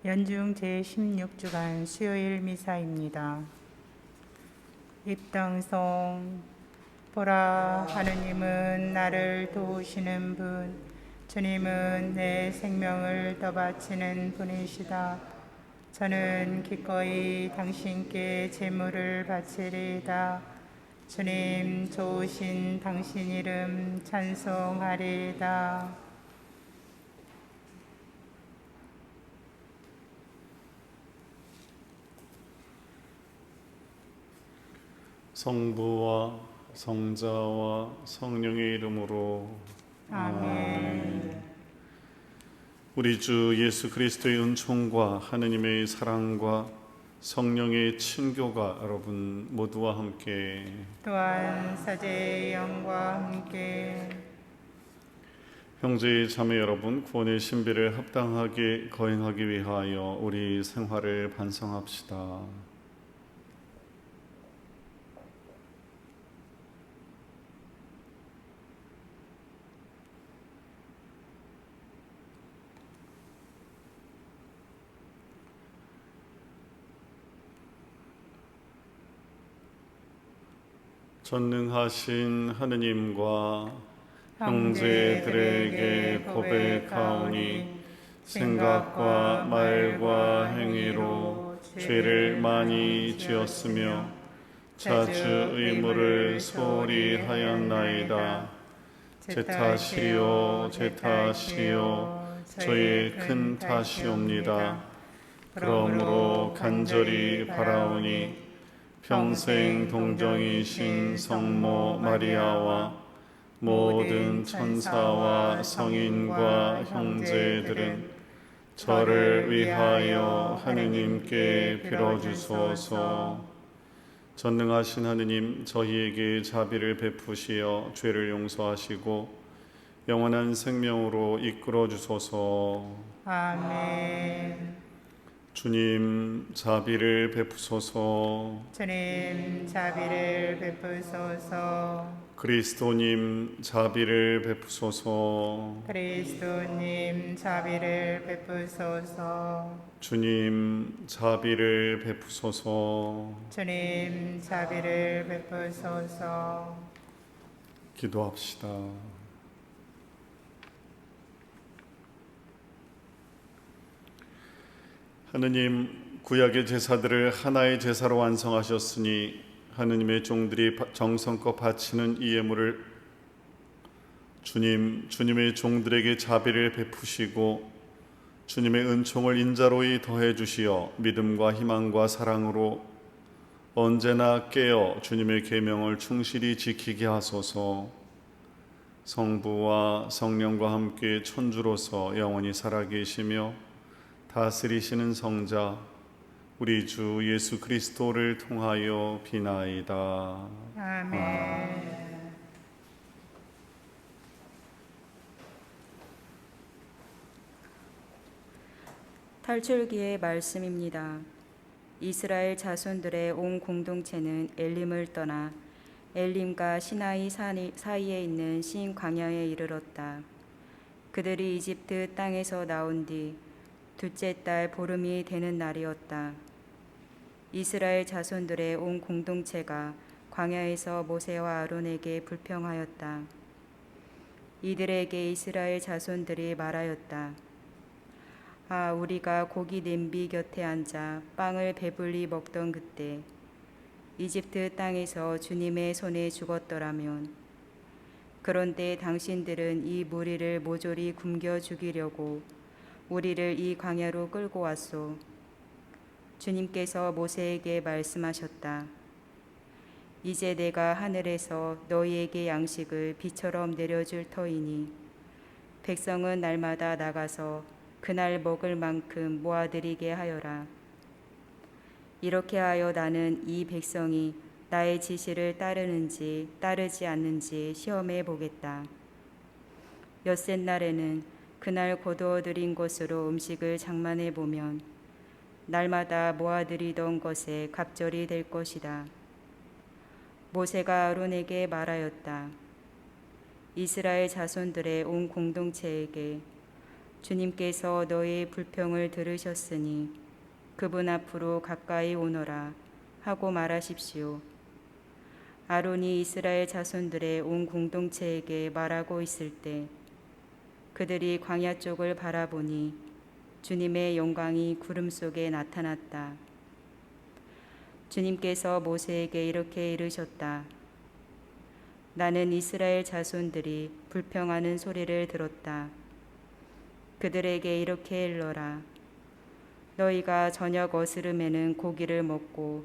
연중 제16주간 수요일 미사입니다. 입당송. 보라, 하느님은 나를 도우시는 분, 주님은 내 생명을 떠바치는 분이시다. 저는 기꺼이 당신께 제물을 바치리이다. 주님, 좋으신 당신 이름 찬송하리이다. 성부와 성자와 성령의 이름으로 아멘. 우리 주 예수 그리스도의 은총과 하느님의 사랑과 성령의 친교가 여러분 모두와 함께 또한 사제의 영과 함께 형제 자매 여러분, 구원의 신비를 합당하게 거행하기 위하여 우리 생활을 반성합시다. 전능하신 하느님과 형제들에게 고백하오니 생각과 말과 행위로 죄를 많이 지었으며 자주 의무를 소홀히 하였나이다. 제 탓이요 제 탓이요 저의 큰 탓이옵니다. 그러므로 간절히 바라오니 평생 동정이신 성모 마리아와 모든 천사와 성인과 형제들은 저를 위하여 하느님께 빌어주소서. 전능하신 하느님, 저희에게 자비를 베푸시어 죄를 용서하시고 영원한 생명으로 이끌어 주소서. 아멘. 주님, 자비를 베푸소서. 주님, 자비를 베푸소서. 그리스도님, 자비를 베푸소서. 그리스도님, 자비를 베푸소서. 주님, 자비를 베푸소서. 주님, 자비를 베푸소서. 기도합시다. 하느님, 구약의 제사들을 하나의 제사로 완성하셨으니 하느님의 종들이 정성껏 바치는 이 예물을 주님의 종들에게 자비를 베푸시고 주님의 은총을 인자로이 더해 주시어 믿음과 희망과 사랑으로 언제나 깨어 주님의 계명을 충실히 지키게 하소서. 성부와 성령과 함께 천주로서 영원히 살아계시며 다스리시는 성자 우리 주 예수 그리스도를 통하여 비나이다. 아멘. 탈출기의 말씀입니다. 이스라엘 자손들의 온 공동체는 엘림을 떠나 엘림과 시나이 사이에 있는 신 광야에 이르렀다. 그들이 이집트 땅에서 나온 뒤 둘째 달 보름이 되는 날이었다. 이스라엘 자손들의 온 공동체가 광야에서 모세와 아론에게 불평하였다. 이들에게 이스라엘 자손들이 말하였다. 아, 우리가 고기 냄비 곁에 앉아 빵을 배불리 먹던 그때 이집트 땅에서 주님의 손에 죽었더라면, 그런데 당신들은 이 무리를 모조리 굶겨 죽이려고 우리를 이 광야로 끌고 왔소. 주님께서 모세에게 말씀하셨다. 이제 내가 하늘에서 너희에게 양식을 비처럼 내려줄 터이니 백성은 날마다 나가서 그날 먹을 만큼 모아들이게 하여라. 이렇게 하여 나는 이 백성이 나의 지시를 따르는지 따르지 않는지 시험해 보겠다. 엿새 날에는 그날 거두어들인 것으로 음식을 장만해 보면 날마다 모아들이던 것에 갑절이 될 것이다. 모세가 아론에게 말하였다. 이스라엘 자손들의 온 공동체에게 주님께서 너의 불평을 들으셨으니 그분 앞으로 가까이 오너라 하고 말하십시오. 아론이 이스라엘 자손들의 온 공동체에게 말하고 있을 때 그들이 광야 쪽을 바라보니 주님의 영광이 구름 속에 나타났다. 주님께서 모세에게 이렇게 이르셨다. 나는 이스라엘 자손들이 불평하는 소리를 들었다. 그들에게 이렇게 일러라. 너희가 저녁 어스름에는 고기를 먹고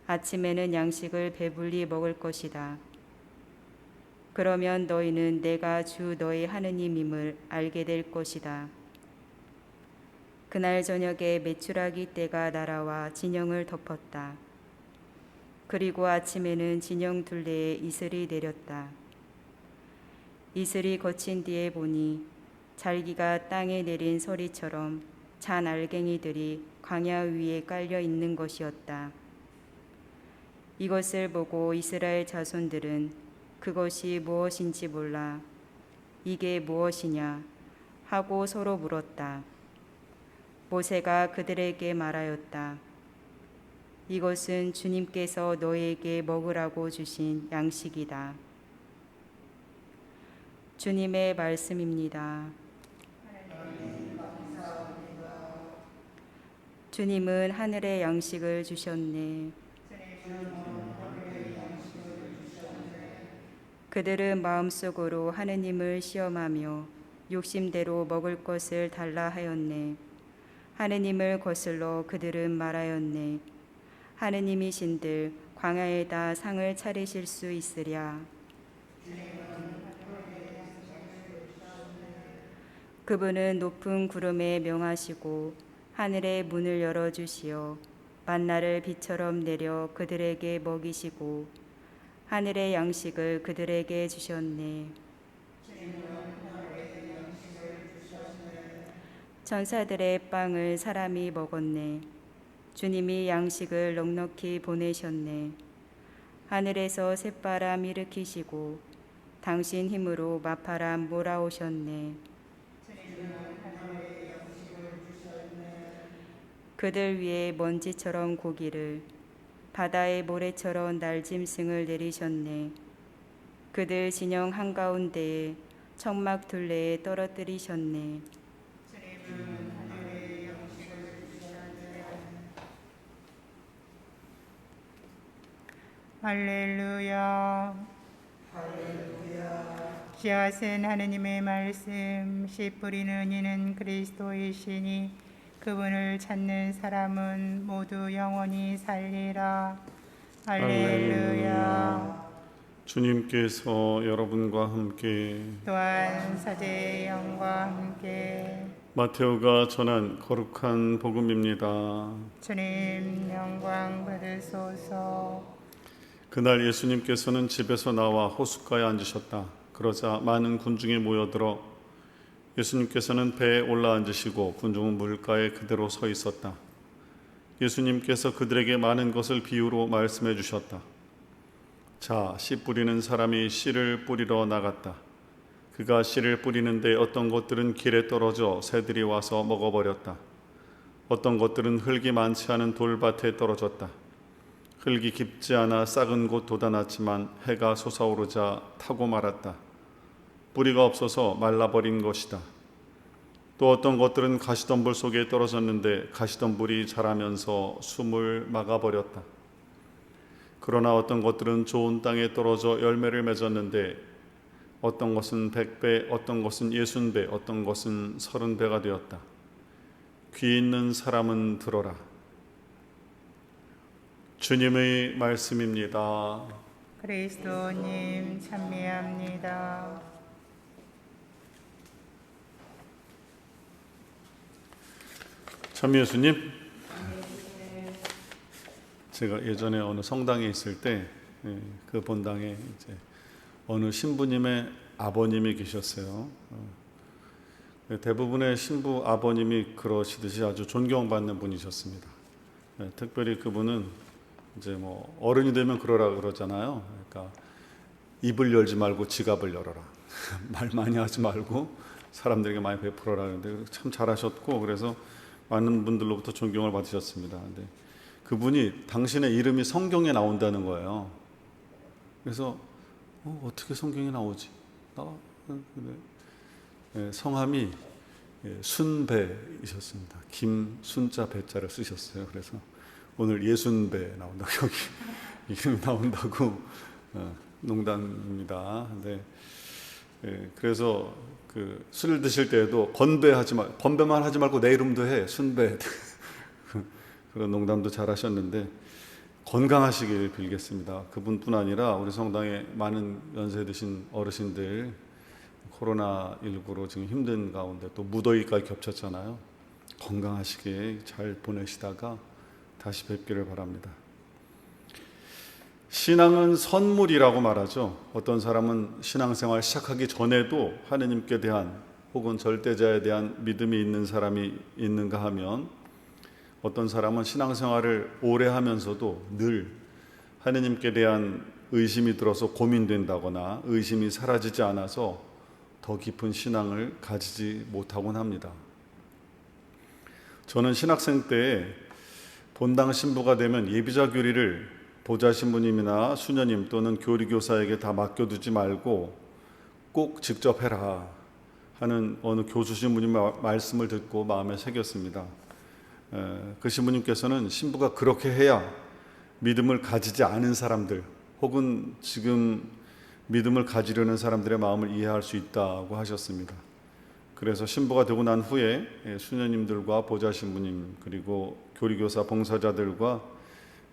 아침에는 양식을 배불리 먹을 것이다. 그러면 너희는 내가 주 너희 하느님임을 알게 될 것이다. 그날 저녁에 메추라기 떼가 날아와 진영을 덮었다. 그리고 아침에는 진영 둘레에 이슬이 내렸다. 이슬이 거친 뒤에 보니 잘기가 땅에 내린 서리처럼 잔 알갱이들이 광야 위에 깔려 있는 것이었다. 이것을 보고 이스라엘 자손들은 그것이 무엇인지 몰라 이게 무엇이냐 하고 서로 물었다. 모세가 그들에게 말하였다. 이것은 주님께서 너희에게 먹으라고 주신 양식이다. 주님의 말씀입니다. 주님은 하늘의 양식을 주셨네. 그들은 마음속으로 하느님을 시험하며 욕심대로 먹을 것을 달라 하였네. 하느님을 거슬러 그들은 말하였네. 하느님이신들 광야에다 상을 차리실 수 있으랴. 그분은 높은 구름에 명하시고 하늘의 문을 열어주시어 만나를 비처럼 내려 그들에게 먹이시고 하늘의 양식을 그들에게 주셨네. 전사들의 빵을 사람이 먹었네. 주님이 양식을 넉넉히 보내셨네. 하늘에서 새바람 일으키시고 당신 힘으로 마파람 몰아오셨네. 그들 위에 먼지처럼 고기를 바다의 모래처럼 날짐승을 내리셨네. 그들 진영 한가운데에 천막 둘레에 떨어뜨리셨네. 할렐루야. 씨앗은 하느님의 말씀, 씨 뿌리는 이는 그리스도이시니 그분을 찾는 사람은 모두 영원히 살리라. 할렐루야. 주님께서 여러분과 함께 또한 사제의 영과 함께 마테오가 전한 거룩한 복음입니다. 주님 영광 받으소서. 그날 예수님께서는 집에서 나와 호숫가에 앉으셨다. 그러자 많은 군중이 모여들어 예수님께서는 배에 올라앉으시고 군중은 물가에 그대로 서 있었다. 예수님께서 그들에게 많은 것을 비유로 말씀해 주셨다. 자, 씨 뿌리는 사람이 씨를 뿌리러 나갔다. 그가 씨를 뿌리는데 어떤 것들은 길에 떨어져 새들이 와서 먹어버렸다. 어떤 것들은 흙이 많지 않은 돌밭에 떨어졌다. 흙이 깊지 않아 싹은 곳 돋아났지만 해가 솟아오르자 타고 말았다. 뿌리가 없어서 말라버린 것이다. 또 어떤 것들은 가시덤불 속에 떨어졌는데 가시덤불이 자라면서 숨을 막아버렸다. 그러나 어떤 것들은 좋은 땅에 떨어져 열매를 맺었는데 어떤 것은 100배, 어떤 것은 60배, 어떤 것은 30배가 되었다. 귀 있는 사람은 들어라. 주님의 말씀입니다. 그리스도님 찬미합니다. 참 예수님, 제가 예전에 어느 성당에 있을 때 그 본당에 이제 어느 신부님의 아버님이 계셨어요. 대부분의 신부 아버님이 그러시듯이 아주 존경받는 분이셨습니다. 특별히 그분은 이제 뭐 어른이 되면 그러라 그러잖아요. 그러니까 입을 열지 말고 지갑을 열어라. 말 많이 하지 말고 사람들에게 많이 베풀어라는데 참 잘하셨고 그래서 많은 분들로부터 존경을 받으셨습니다. 근데 그분이 당신의 이름이 성경에 나온다는 거예요. 그래서 어떻게 성경에 나오지? 성함이 순배이셨습니다. 김순자 배자를 쓰셨어요. 그래서 오늘 예순배 나온다고 여기 이름이 나온다고 농담입니다. 근데 그래서 그 술 드실 때에도 건배만 하지 말고 내 이름도 해 순배 그런 농담도 잘 하셨는데 건강하시길 빌겠습니다. 그분뿐 아니라 우리 성당에 많은 연세 드신 어르신들 코로나19로 지금 힘든 가운데 또 무더위까지 겹쳤잖아요. 건강하시게 잘 보내시다가 다시 뵙기를 바랍니다. 신앙은 선물이라고 말하죠. 어떤 사람은 신앙생활 시작하기 전에도 하느님께 대한 혹은 절대자에 대한 믿음이 있는 사람이 있는가 하면 어떤 사람은 신앙생활을 오래 하면서도 늘 하느님께 대한 의심이 들어서 고민된다거나 의심이 사라지지 않아서 더 깊은 신앙을 가지지 못하곤 합니다. 저는 신학생 때 본당 신부가 되면 예비자 교리를 보좌 신부님이나 수녀님 또는 교리교사에게 다 맡겨두지 말고 꼭 직접 해라 하는 어느 교수 신부님의 말씀을 듣고 마음에 새겼습니다. 그 신부님께서는 신부가 그렇게 해야 믿음을 가지지 않은 사람들 혹은 지금 믿음을 가지려는 사람들의 마음을 이해할 수 있다고 하셨습니다. 그래서 신부가 되고 난 후에 수녀님들과 보좌 신부님 그리고 교리교사 봉사자들과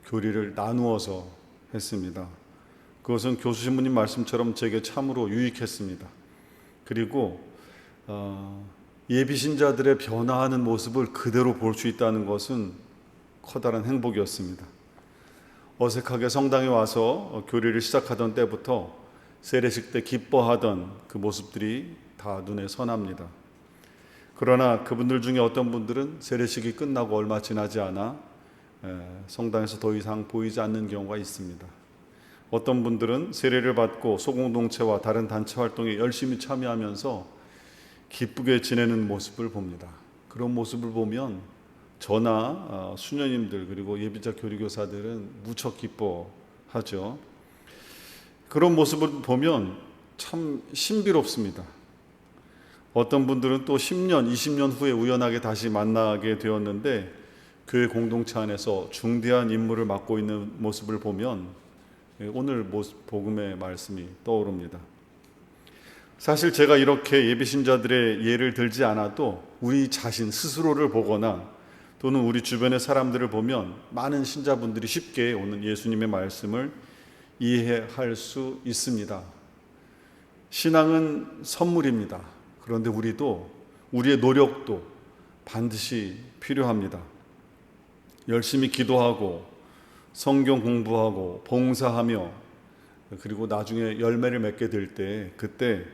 교리를 나누어서 했습니다. 그것은 교수 신부님 말씀처럼 제게 참으로 유익했습니다. 그리고 예비신자들의 변화하는 모습을 그대로 볼 수 있다는 것은 커다란 행복이었습니다. 어색하게 성당에 와서 교리를 시작하던 때부터 세례식 때 기뻐하던 그 모습들이 다 눈에 선합니다. 그러나 그분들 중에 어떤 분들은 세례식이 끝나고 얼마 지나지 않아 성당에서 더 이상 보이지 않는 경우가 있습니다. 어떤 분들은 세례를 받고 소공동체와 다른 단체 활동에 열심히 참여하면서 기쁘게 지내는 모습을 봅니다. 그런 모습을 보면 저나 수녀님들 그리고 예비자 교리교사들은 무척 기뻐하죠. 그런 모습을 보면 참 신비롭습니다. 어떤 분들은 또 10년, 20년 후에 우연하게 다시 만나게 되었는데 교회 공동체 안에서 중대한 임무를 맡고 있는 모습을 보면 오늘 복음의 말씀이 떠오릅니다. 사실 제가 이렇게 예비신자들의 예를 들지 않아도 우리 자신 스스로를 보거나 또는 우리 주변의 사람들을 보면 많은 신자분들이 쉽게 오늘 예수님의 말씀을 이해할 수 있습니다. 신앙은 선물입니다. 그런데 우리의 노력도 반드시 필요합니다. 열심히 기도하고 성경 공부하고 봉사하며 그리고 나중에 열매를 맺게 될 때 그때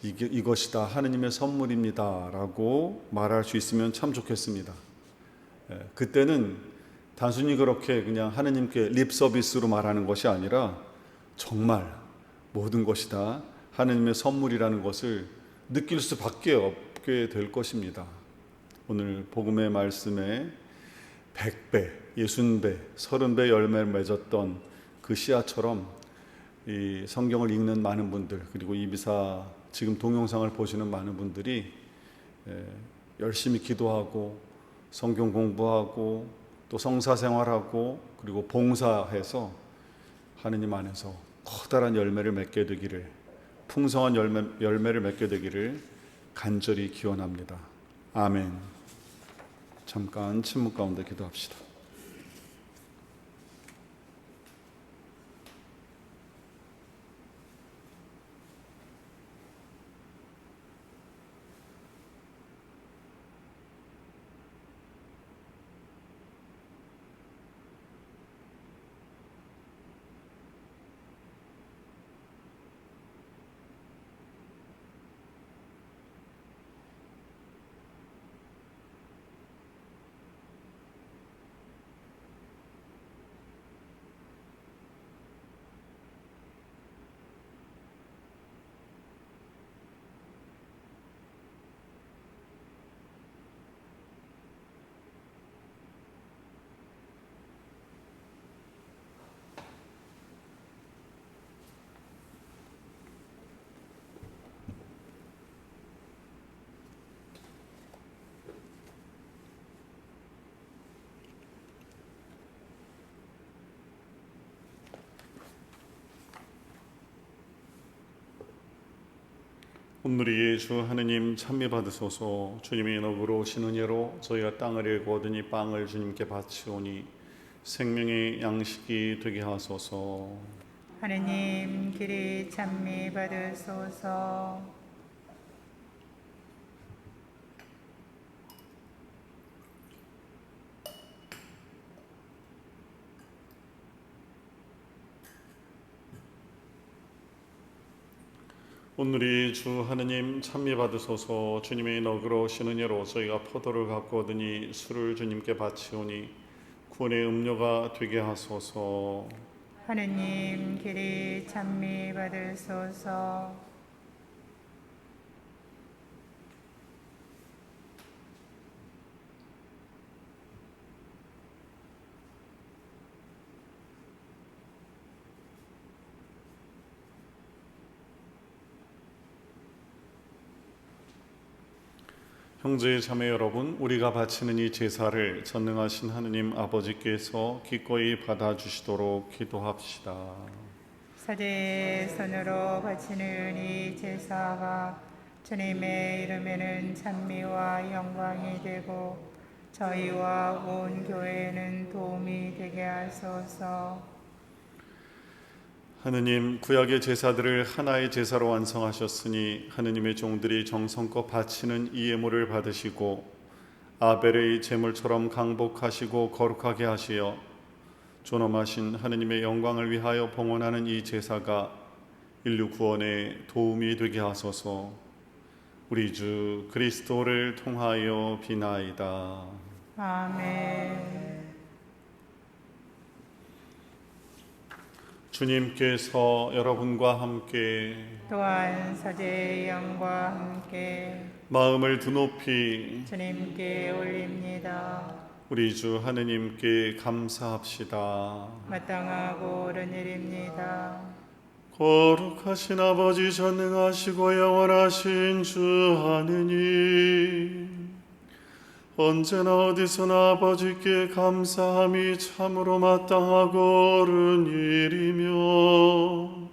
이것이다 하느님의 선물입니다 라고 말할 수 있으면 참 좋겠습니다. 그때는 단순히 그렇게 그냥 하느님께 립 서비스로 말하는 것이 아니라 정말 모든 것이 다 하느님의 선물이라는 것을 느낄 수밖에 없게 될 것입니다. 오늘 복음의 말씀에 100배, 60배, 30배 열매를 맺었던 그 씨앗처럼 이 성경을 읽는 많은 분들 그리고 이비사 지금 동영상을 보시는 많은 분들이 열심히 기도하고 성경 공부하고 또 성사생활하고 그리고 봉사해서 하느님 안에서 커다란 열매를 맺게 되기를 풍성한 열매를 맺게 되기를 간절히 기원합니다. 아멘. 잠깐 침묵 가운데 기도합시다. 오늘의 주 하느님 찬미 받으소서. 주님의 너그러 오신 은혜로 저희가 땅을 일고 얻으니 빵을 주님께 바치오니 생명의 양식이 되게 하소서. 하느님 길이 찬미 받으소서. 오늘이 주 하느님 찬미 받으소서. 주님의 너그러우신 은혜로 저희가 포도를 갖고 얻으니 술을 주님께 바치오니 구원의 음료가 되게 하소서. 하느님 길이 찬미 받으소서. 형제 자매 여러분, 우리가 바치는 이 제사를 전능하신 하느님 아버지께서 기꺼이 받아주시도록 기도합시다. 사제의 손으로 바치는 이 제사가 주님의 이름에는 찬미와 영광이 되고 저희와 온 교회에는 도움이 되게 하소서. 하느님, 구약의 제사들을 하나의 제사로 완성하셨으니 하느님의 종들이 정성껏 바치는 이 예물을 받으시고 아벨의 제물처럼 강복하시고 거룩하게 하시어 존엄하신 하느님의 영광을 위하여 봉헌하는 이 제사가 인류 구원에 도움이 되게 하소서. 우리 주 그리스도를 통하여 비나이다. 아멘. 주님께서 여러분과 함께 또한 사제의 영과 함께 마음을 드높이 주님께 올립니다. 우리 주 하느님께 감사합시다. 마땅하고 옳은 일입니다. 거룩하신 아버지, 전능하시고 영원하신 주 하느님, 언제나 어디서나 아버지께 감사함이 참으로 마땅하고 옳은 일이며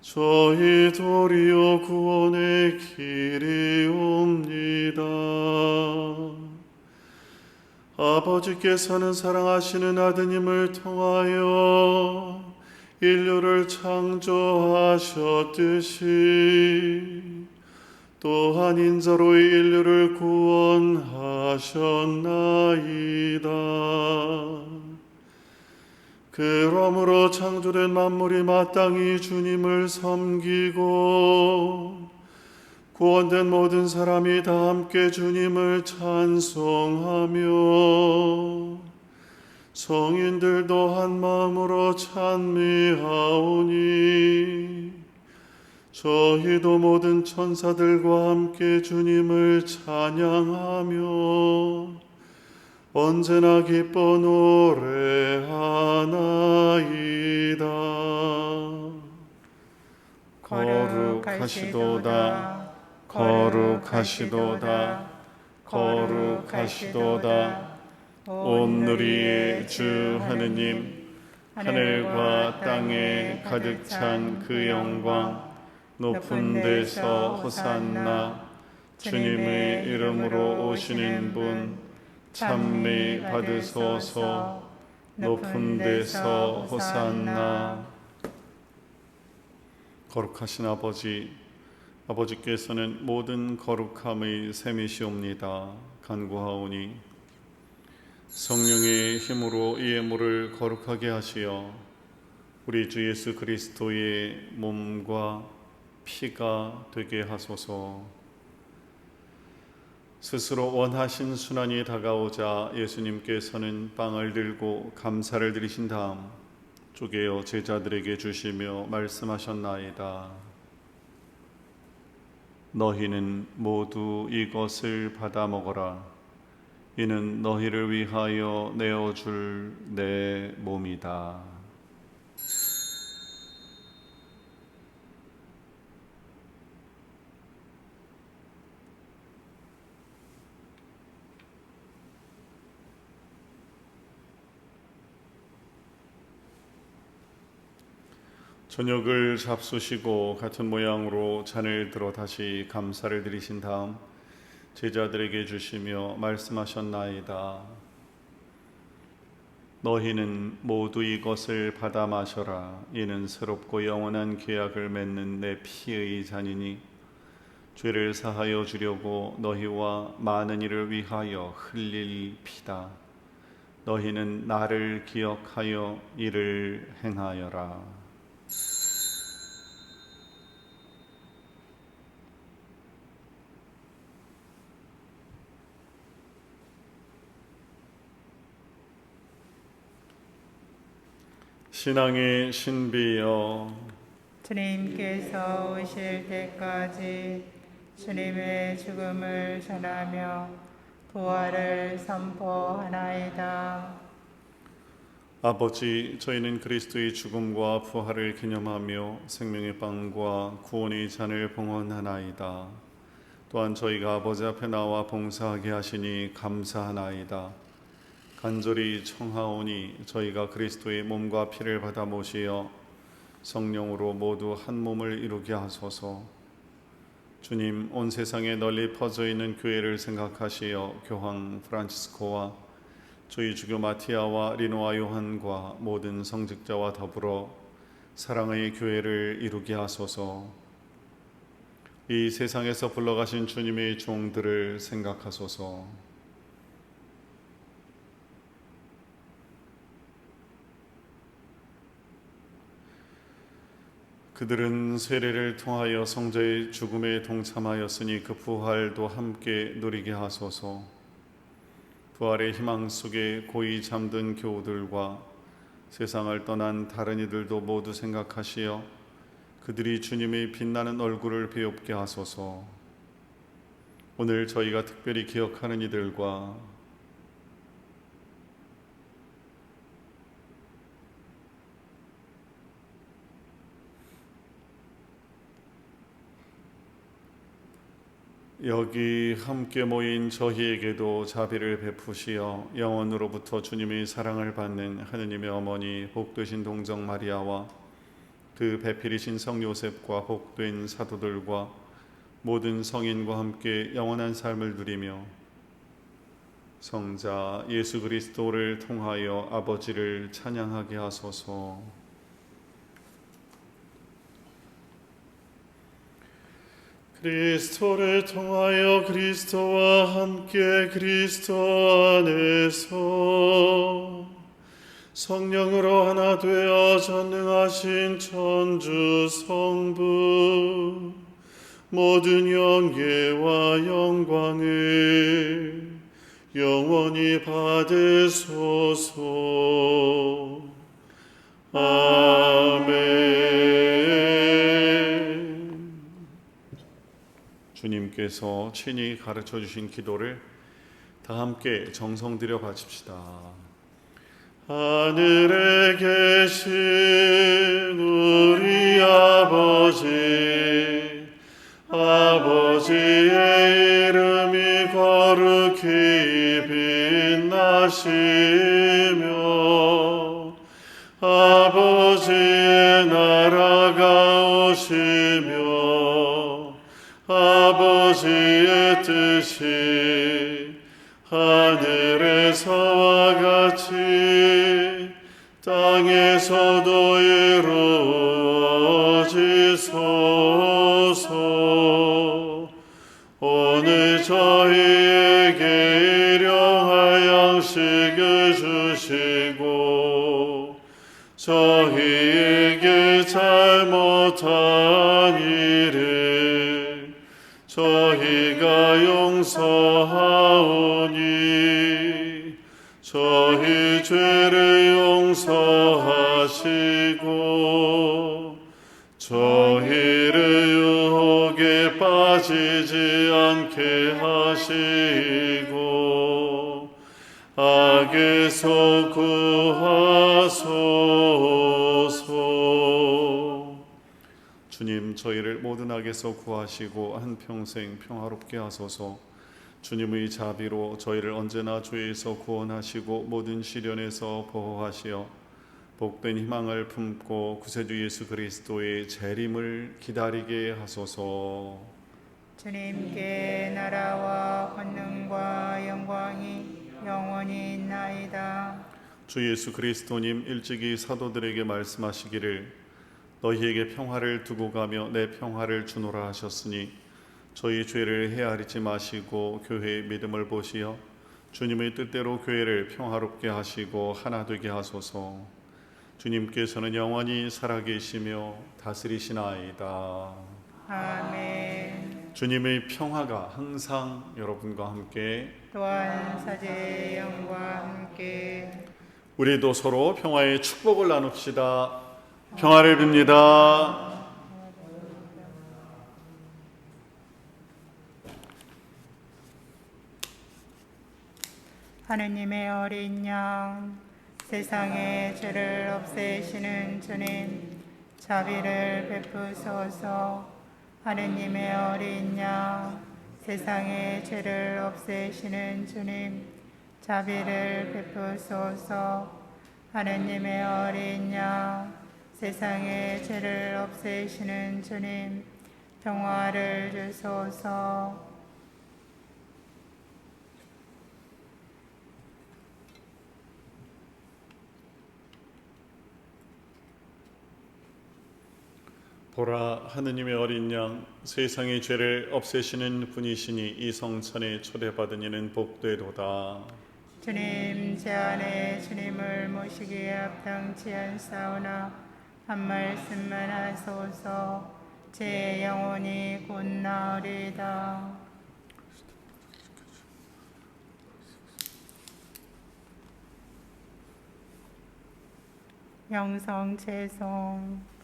저희 도리어 구원의 길이옵니다. 아버지께서는 사랑하시는 아드님을 통하여 인류를 창조하셨듯이 또한 인자로 인류를 구원하셨나이다. 그러므로 창조된 만물이 마땅히 주님을 섬기고 구원된 모든 사람이 다 함께 주님을 찬송하며 성인들도 한 마음으로 찬미하오니 저희도 모든 천사들과 함께 주님을 찬양하며 언제나 기뻐 노래하나이다. 거룩하시도다, 거룩하시도다, 거룩하시도다. 온누리의 주 하느님, 하늘과 땅에 가득 찬 그 영광, 높은 데서 호산나. 주님의 이름으로 오시는 분 찬미 받으소서. 높은 데서 호산나. 거룩하신 아버지, 아버지께서는 모든 거룩함의 셈이시옵니다. 간구하오니 성령의 힘으로 이 예물을 거룩하게 하시어 우리 주 예수 그리스도의 몸과 피가 되게 하소서. 스스로 원하신 순환이 다가오자 예수님께서는 빵을 들고 감사를 드리신 다음 쪼개어 제자들에게 주시며 말씀하셨나이다. 너희는 모두 이것을 받아 먹어라. 이는 너희를 위하여 내어줄 내 몸이다. 저녁을 잡수시고 같은 모양으로 잔을 들어 다시 감사를 드리신 다음 제자들에게 주시며 말씀하셨나이다. 너희는 모두 이것을 받아 마셔라. 이는 새롭고 영원한 계약을 맺는 내 피의 잔이니 죄를 사하여 주려고 너희와 많은 이를 위하여 흘릴 피다. 너희는 나를 기억하여 이를 행하여라. 신앙의 신비여, 주님께서 오실 때까지 주님의 죽음을 전하며 부활을 선포하나이다. 아버지, 저희는 그리스도의 죽음과 부활을 기념하며 생명의 빵과 구원의 잔을 봉헌하나이다. 또한 저희가 아버지 앞에 나와 봉사하게 하시니 감사하나이다. 간절히 청하오니 저희가 그리스도의 몸과 피를 받아 모시어 성령으로 모두 한 몸을 이루게 하소서. 주님, 온 세상에 널리 퍼져 있는 교회를 생각하시어 교황 프란치스코와 저희 주교 마티아와 리노아 요한과 모든 성직자와 더불어 사랑의 교회를 이루게 하소서. 이 세상에서 불러가신 주님의 종들을 생각하소서. 그들은 세례를 통하여 성자의 죽음에 동참하였으니 그 부활도 함께 누리게 하소서. 부활의 희망 속에 고이 잠든 교우들과 세상을 떠난 다른 이들도 모두 생각하시어 그들이 주님의 빛나는 얼굴을 배웁게 하소서. 오늘 저희가 특별히 기억하는 이들과 여기 함께 모인 저희에게도 자비를 베푸시어 영원으로부터 주님의 사랑을 받는 하느님의 어머니 복되신 동정 마리아와 그 배필이신 성 요셉과 복된 사도들과 모든 성인과 함께 영원한 삶을 누리며 성자 예수 그리스도를 통하여 아버지를 찬양하게 하소서. 그리스도를 통하여 그리스도와 함께 그리스도 안에서 성령으로 하나 되어 전능하신 천주 성부 모든 영예와 영광을 영원히 받으소서. 아멘. 주님께서 친히 가르쳐 주신 기도를 다 함께 정성 들여 바칩시다. 하늘에 계신 우리 아버지, 아버지의 이름이 거룩히 빛나시며 아버지의 나라가 오시며 아버지의 뜻이 하늘에서와 같이 땅에서도 이루어지소서. 오늘 저희에게 일용할 양식을 주시고 저희에게 잘못한 일을 저희가 용서하오니 저희 죄를 용서하시고 저희를 유혹에 빠지지 않게 하시고 악에서 구하소서. 주님, 저희를 모든 악에서 구하시고 한평생 평화롭게 하소서. 주님의 자비로 저희를 언제나 죄에서 구원하시고 모든 시련에서 보호하시어 복된 희망을 품고 구세주 예수 그리스도의 재림을 기다리게 하소서. 주님께 나라와 권능과 영광이 영원히 있나이다. 주 예수 그리스도님 일찍이 사도들에게 말씀하시기를 너희에게 평화를 두고 가며 내 평화를 주노라 하셨으니 저희 죄를 헤아리지 마시고 교회의 믿음을 보시어 주님의 뜻대로 교회를 평화롭게 하시고 하나 되게 하소서. 주님께서는 영원히 살아계시며 다스리시나이다. 아멘. 주님의 평화가 항상 여러분과 함께, 또한 사제의 영과 함께. 우리도 서로 평화의 축복을 나눕시다. 평화를 빕니다. 하느님의 어린 양, 세상의 죄를 없애시는 주님, 자비를 베푸소서. 하느님의 어린 양, 세상의 죄를 없애시는 주님, 자비를 베푸소서. 하느님의 어린 양, 세상의 죄를 없애시는 주님, 평화를 주소서. 보라, 하느님의 어린 양, 세상의 죄를 없애시는 분이시니 이 성천에 초대받은 이는 복되도다. 주님, 제 안에 주님을 모시기에 합당치 않사오나 한 말씀만 하소서. 제 영혼이 곧 나으리다. 영성 채송.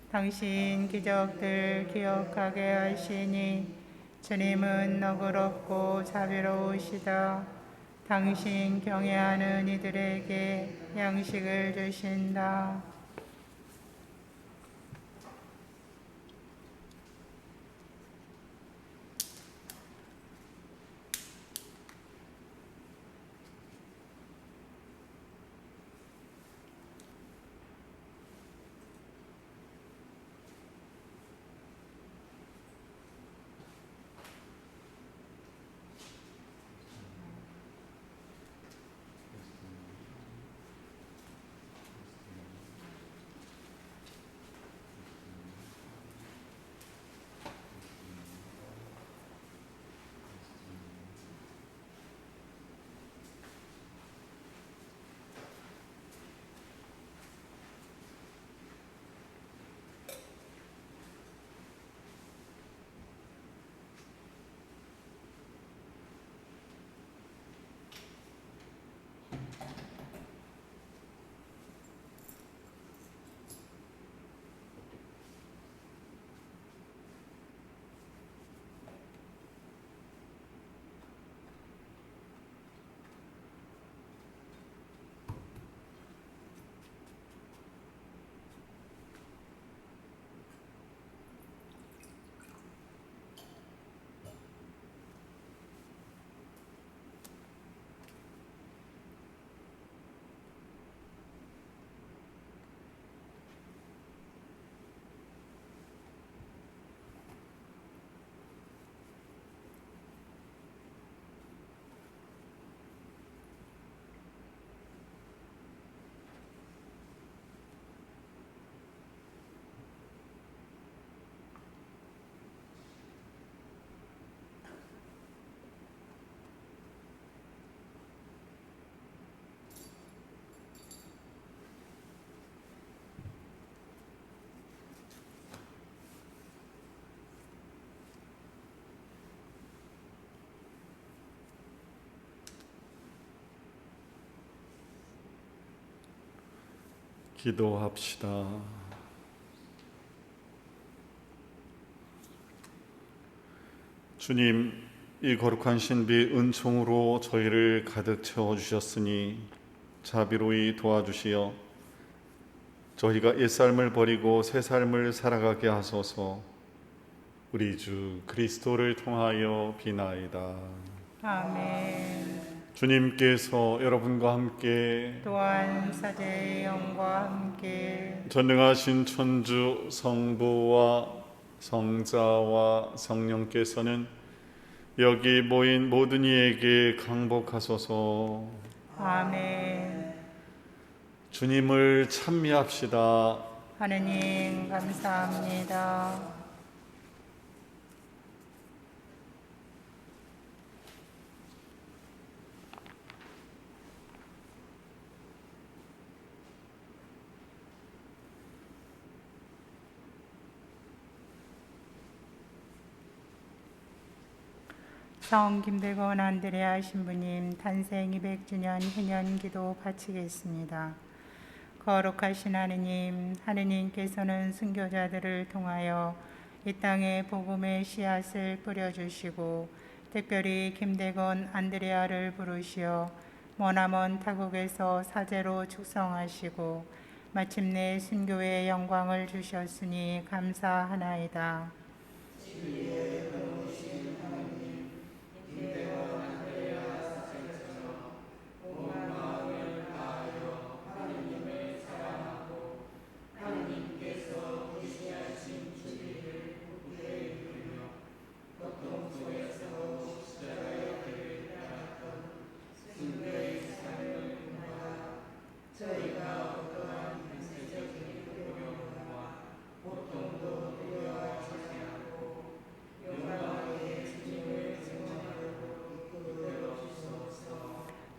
당신 기적들 기억하게 하시니 주님은 너그럽고 자비로우시다. 당신 경외하는 이들에게 양식을 주신다. 기도합시다. 주님, 이 거룩한 신비 은총으로 저희를 가득 채워주셨으니 자비로이 도와주시어 저희가 옛삶을 버리고 새삶을 살아가게 하소서. 우리 주 그리스도를 통하여 비나이다. 아멘. 주님께서 여러분과 함께 또한 사제의 영과 함께 전능하신 천주 성부와 성자와 성령께서는 여기 모인 모든 이에게 강복하소서. 아멘. 주님을 찬미합시다. 하느님 감사합니다. 성 김대건 안드레아 신부님 탄생 200주년 희년기도 바치겠습니다. 거룩하신 하느님, 하느님께서는 순교자들을 통하여 이 땅에 복음의 씨앗을 뿌려주시고 특별히 김대건 안드레아를 부르시어 머나먼 타국에서 사제로 축성하시고 마침내 순교의 영광을 주셨으니 감사하나이다.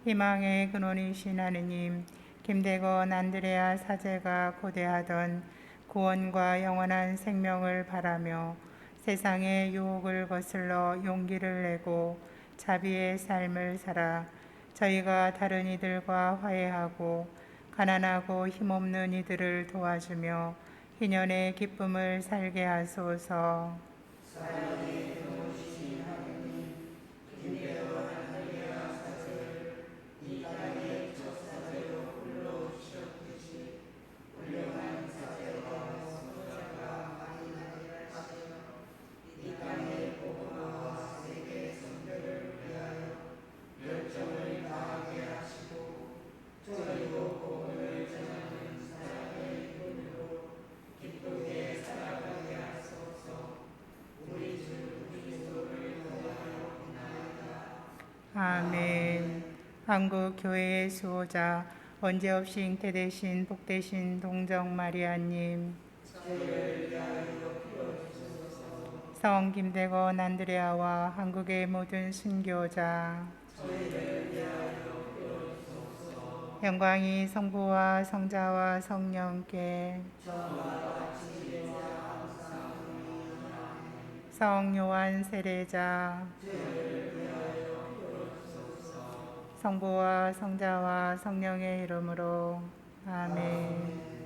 희망의 근원이신 하느님, 김대건 안드레아 사제가 고대하던 구원과 영원한 생명을 바라며 세상의 유혹을 거슬러 용기를 내고 자비의 삶을 살아 저희가 다른 이들과 화해하고 가난하고 힘없는 이들을 도와주며 희년의 기쁨을 살게 하소서. 아멘. 한국 교회의 수호자 원죄 없이 잉태되신 복되신 동정 마리아님, 성 김대건 안드레아와 한국의 모든 순교자, 영광이 성부와 성자와 성령께, 성 요한 세례자, 성부와 성자와 성령의 이름으로 아멘.